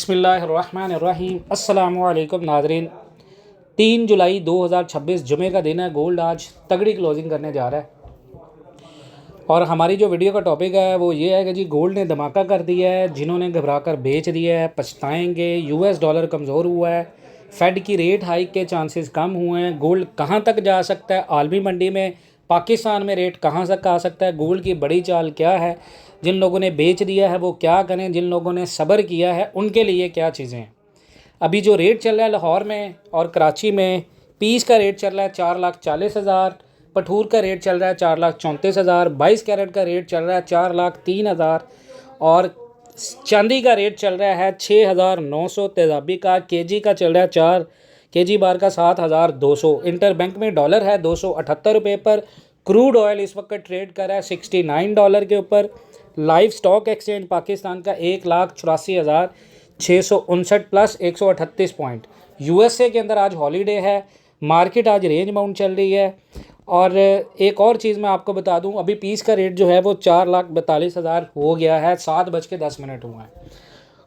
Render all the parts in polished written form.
बिस्मिल्लाहिर्रहमानिर्रहीम। अस्सलामुअलैकुम नाज़रीन। 3 जुलाई 2026 जुमे का दिन है। गोल्ड आज तगड़ी क्लोजिंग करने जा रहा है और हमारी जो वीडियो का टॉपिक है वो ये है कि जी गोल्ड ने धमाका कर दिया है। जिन्होंने घबरा कर बेच दिया है पछताएंगे। यूएस डॉलर कमज़ोर हुआ है, फेड की रेट हाइक के चांसेस कम हुए हैं। गोल्ड कहाँ तक जा सकता है, आलमी मंडी में पाकिस्तान में रेट कहाँ तक आ सकता है, गोल्ड की बड़ी चाल क्या है, जिन लोगों ने बेच दिया है वो क्या करें, जिन लोगों ने सब्र किया है उनके लिए क्या चीज़ें हैं। अभी जो रेट चल रहा है लाहौर में और कराची में, पीस का रेट चल रहा है 4,40,000, पठूर का रेट चल रहा है 4,34,000, 22 कैरेट का रेट चल रहा है 4,03,000 और चांदी का रेट चल रहा है 6,900, तेजाबी का केजी का चल रहा है 4 केजी बार का 7,200। इंटर बैंक में डॉलर है 278 रुपये पर। क्रूड ऑयल इस वक्त ट्रेड कर रहा है $69 के ऊपर। लाइव स्टॉक एक्सचेंज पाकिस्तान का 1,84,659 प्लस 138 पॉइंट। यूएसए के अंदर आज हॉलीडे है, मार्केट आज रेंज बाउंड चल रही है। और एक और चीज़ मैं आपको बता दूं, अभी पीस का रेट जो है वो 4,42,000 हो गया है। 7:10 हुआ है।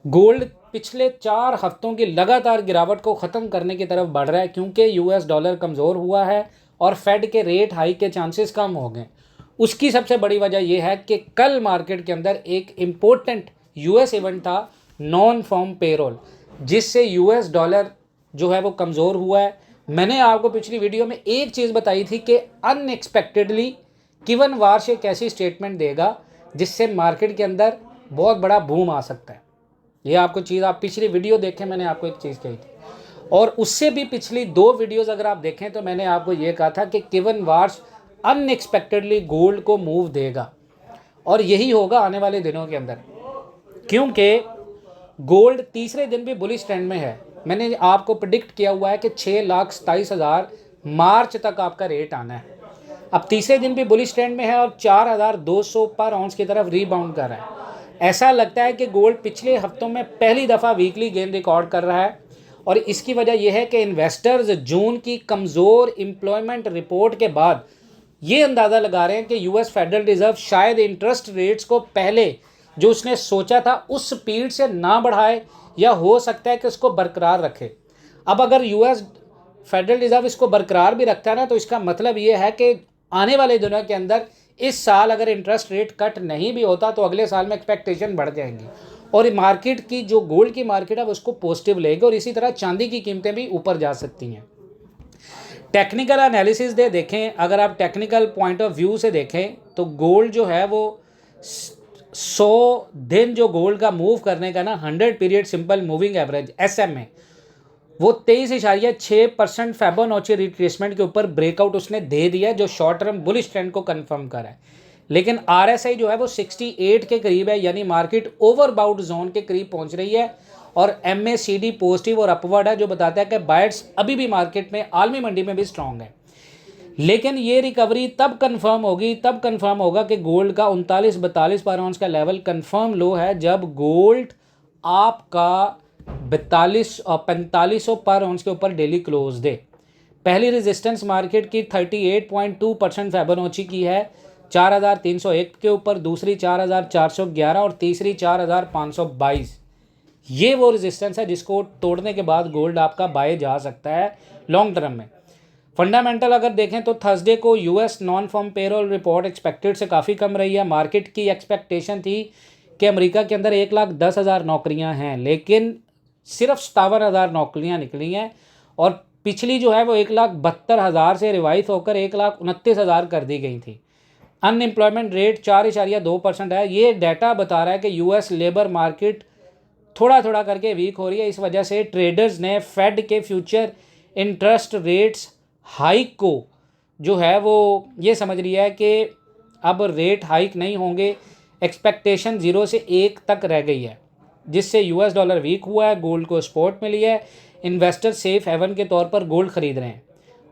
गोल्ड पिछले 4 हफ्तों की लगातार गिरावट को ख़त्म करने की तरफ बढ़ रहा है क्योंकि यूएस डॉलर कमज़ोर हुआ है और फेड के रेट हाइक के चांसेस कम हो गए। उसकी सबसे बड़ी वजह यह है कि कल मार्केट के अंदर एक इम्पोर्टेंट यूएस इवेंट था, नॉन फॉर्म पेरोल, जिससे यूएस डॉलर जो है वो कमज़ोर हुआ है। मैंने आपको पिछली वीडियो में एक चीज़ बताई थी कि अनएक्सपेक्टेडली किवन वार्श एक ऐसी स्टेटमेंट देगा जिससे मार्केट के अंदर बहुत बड़ा बूम आ सकता है। ये आपको चीज़, आप पिछली वीडियो देखें, मैंने आपको एक चीज़ कही थी। और उससे भी पिछली 2 वीडियोज़ अगर आप देखें तो मैंने आपको ये कहा था कि किवन वार्श अनएक्सपेक्टेडली गोल्ड को मूव देगा और यही होगा आने वाले दिनों के अंदर, क्योंकि गोल्ड तीसरे दिन भी बुलिश ट्रेंड में है। मैंने आपको प्रिडिक्ट किया हुआ है कि 6,27,000 मार्च तक आपका रेट आना है। अब तीसरे दिन भी बुलिश ट्रेंड में है और 4,200 पर आउंस की तरफ रीबाउंड कर रहा है। ऐसा लगता है कि गोल्ड पिछले हफ्तों में पहली दफ़ा वीकली गेन रिकॉर्ड कर रहा है और इसकी वजह यह है कि इन्वेस्टर्स जून की कमज़ोर एम्प्लॉयमेंट रिपोर्ट के बाद ये अंदाज़ा लगा रहे हैं कि यूएस फेडरल रिजर्व शायद इंटरेस्ट रेट्स को पहले जो उसने सोचा था उस स्पीड से ना बढ़ाए या हो सकता है कि उसको बरकरार रखे। अब अगर यूएस फेडरल रिजर्व इसको बरकरार भी रखता है ना, तो इसका मतलब ये है कि आने वाले दिनों के अंदर इस साल अगर इंटरेस्ट रेट कट नहीं भी होता तो अगले साल में एक्सपेक्टेशन बढ़ जाएंगी और मार्केट की जो गोल्ड की मार्केट है उसको पॉजिटिव लेगी और इसी तरह चांदी की कीमतें भी ऊपर जा सकती हैं। टेक्निकल एनालिसिस दे देखें, अगर आप टेक्निकल पॉइंट ऑफ व्यू से देखें तो गोल्ड जो है वो 100 दिन जो गोल्ड का मूव करने का ना 100 period simple moving average S M में वो 23.6% फिबोनाची रिट्रेसमेंट के ऊपर ब्रेकआउट उसने दे दिया, जो शॉर्ट टर्म बुलिश ट्रेंड को कंफर्म करा है। लेकिन आरएसआई जो है वो 68 के करीब है, यानी मार्केट ओवरबाउट जोन के करीब पहुंच रही है और एमएसीडी पॉजिटिव और अपवर्ड है, जो बताता है कि बायर्स अभी भी मार्केट में आलमी मंडी में भी स्ट्रांग है। लेकिन ये रिकवरी तब कंफर्म होगा कि गोल्ड का 39-42 पर आउंस का लेवल कंफर्म लो है, जब गोल्ड आपका 42 और 4500 पर आउंस के ऊपर डेली क्लोज दे। पहली रेजिस्टेंस मार्केट की 38.2% फिबोनाची की है 4,301 के ऊपर, दूसरी 4,411 और तीसरी 4,522। ये वो रेजिस्टेंस है जिसको तोड़ने के बाद गोल्ड आपका बाय जा सकता है लॉन्ग टर्म में। फंडामेंटल अगर देखें तो थर्सडे को US non farm payroll report expected से काफ़ी कम रही है। मार्केट की एक्सपेक्टेशन थी कि अमेरिका के अंदर 1,10,000 नौकरियां हैं, लेकिन सिर्फ 57,000 नौकरियां निकली हैं और पिछली जो है वो 1,72,000 से रिवाइज होकर 1,29,000 कर दी गई थी। अनएम्प्लॉयमेंट रेट 4.2% है। ये डाटा बता रहा है कि यूएस लेबर मार्केट थोड़ा थोड़ा करके वीक हो रही है। इस वजह से ट्रेडर्स ने फेड के फ्यूचर इंटरेस्ट रेट्स हाइक को जो है वो ये समझ लिया है कि अब रेट हाइक नहीं होंगे। एक्सपेक्टेशन 0 से 1 तक रह गई है, जिससे यूएस डॉलर वीक हुआ है, गोल्ड को सपोर्ट मिली है। इन्वेस्टर सेफ हेवन के तौर पर गोल्ड खरीद रहे हैं।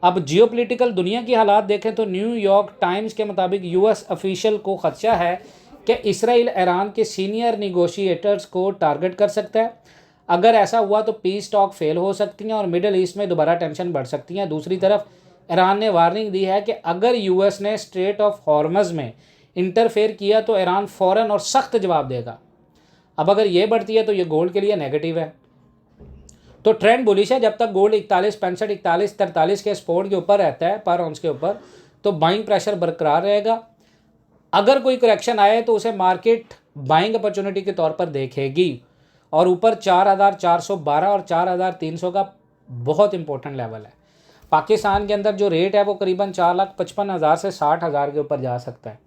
अब जियोपॉलिटिकल दुनिया की हालात देखें तो न्यूयॉर्क टाइम्स के मुताबिक यूएस ऑफिशियल को खदशा है कि इसराइल ईरान के सीनियर निगोशिएटर्स को टारगेट कर सकता है। अगर ऐसा हुआ तो पीस टॉक फेल हो सकती हैं और मिडिल ईस्ट में दोबारा टेंशन बढ़ सकती हैं। दूसरी तरफ ईरान ने वार्निंग दी है कि अगर यूएस ने स्ट्रेट ऑफ हॉर्मज में इंटरफेयर किया तो ईरान फ़ौरन और सख्त जवाब देगा। अब अगर ये बढ़ती है तो ये गोल्ड के लिए नेगेटिव है। तो ट्रेंड बुलिश है जब तक गोल्ड 41.65 41.43 के सपोर्ट के ऊपर रहता है पर आउंस के ऊपर, तो बाइंग प्रेशर बरकरार रहेगा। अगर कोई करेक्शन आए तो उसे मार्केट बाइंग अपॉर्चुनिटी के तौर पर देखेगी और ऊपर 4412 और 4300 का बहुत इंपॉर्टेंट लेवल है। पाकिस्तान के अंदर जो रेट है वो करीबन 4,55,000 से 60,000 के ऊपर जा सकता है।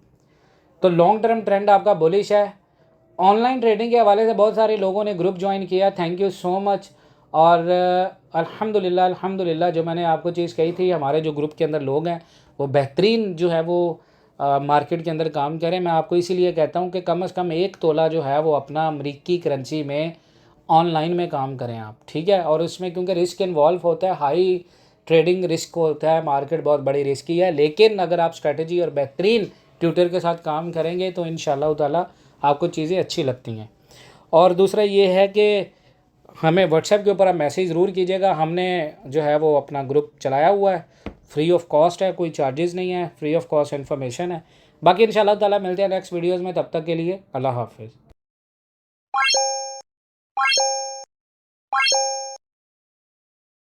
तो लॉन्ग टर्म ट्रेंड आपका बुलिश है। ऑनलाइन ट्रेडिंग के हवाले से बहुत सारे लोगों ने ग्रुप ज्वाइन किया, थैंक यू सो मच। और अल्हम्दुलिल्लाह जो मैंने आपको चीज़ कही थी, हमारे जो ग्रुप के अंदर लोग हैं वो बेहतरीन जो है वो मार्केट के अंदर काम करें। मैं आपको इसीलिए कहता हूँ कि कम से कम 1 तोला जो है वो अपना अमरीकी करेंसी में ऑनलाइन में काम करें आप, ठीक है। और उसमें क्योंकि रिस्क इन्वॉल्व होता है, हाई ट्रेडिंग रिस्क होता है, मार्केट बहुत बड़ी रिस्की है, लेकिन अगर आप स्ट्रेटजी और बेहतरीन ट्यूटर के साथ काम करेंगे तो इंशाल्लाह ताला आपको चीज़ें अच्छी लगती हैं। और दूसरा ये है कि हमें व्हाट्सएप के ऊपर आप मैसेज ज़रूर कीजिएगा। हमने जो है वो अपना ग्रुप चलाया हुआ है, फ्री ऑफ कॉस्ट है, कोई चार्जेस नहीं है, फ्री ऑफ कॉस्ट इन्फॉर्मेशन है। बाकी इंशाल्लाह ताला मिलते हैं नेक्स्ट वीडियोज़ में, तब तक के लिए अल्लाह हाफिज़।